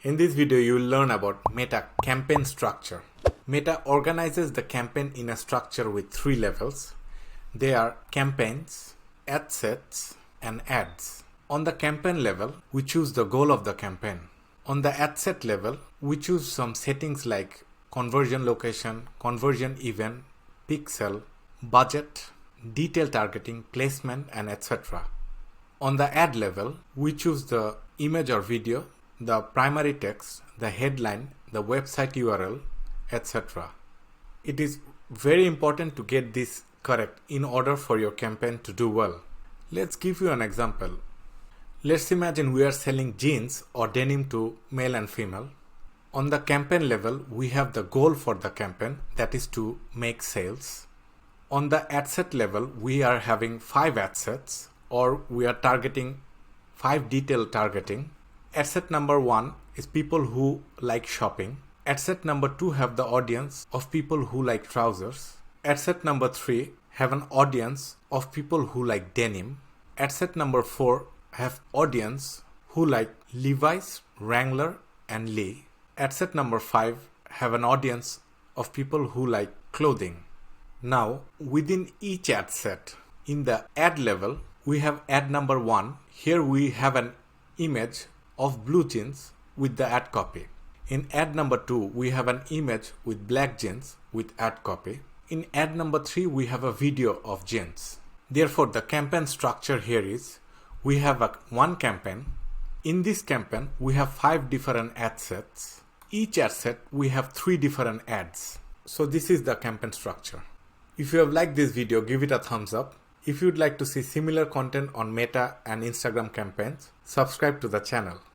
In this video, you will learn about Meta campaign structure. Meta organizes the campaign in a structure with three levels. They are campaigns, ad sets, and ads. On the campaign level, we choose the goal of the campaign. On the ad set level, we choose some settings like conversion location, conversion event, pixel, budget, detail targeting, placement, and etc. On the ad level, we choose the image or video, the primary text, the headline, the website URL, etc. It is very important to get this correct in order for your campaign to do well. Let's give you an example. Let's imagine we are selling jeans or denim to male and female. On the campaign level, we have the goal for the campaign, that is to make sales. On the ad set level, we are having 5 ad sets, or we are targeting 5 detail targeting. Ad set number 1 is people who like shopping. Ad set number 2 have the audience of people who like trousers. Ad set number 3 have an audience of people who like denim. Ad set number 4 have audience who like Levis, Wrangler, and Lee. Ad set number 5 have an audience of people who like clothing. Now, within each ad set, in the ad level, we have ad number 1. Here we have an image of blue jeans with the ad copy. In ad number 2, we have an image with black jeans with ad copy. In ad number 3, we have a video of jeans. Therefore, the campaign structure here is, we have one campaign. In this campaign, we have 5 different ad sets. Each ad set, we have 3 different ads. So this is the campaign structure. If you have liked this video, give it a thumbs up. If you would like to see similar content on Meta and Instagram campaigns, subscribe to the channel.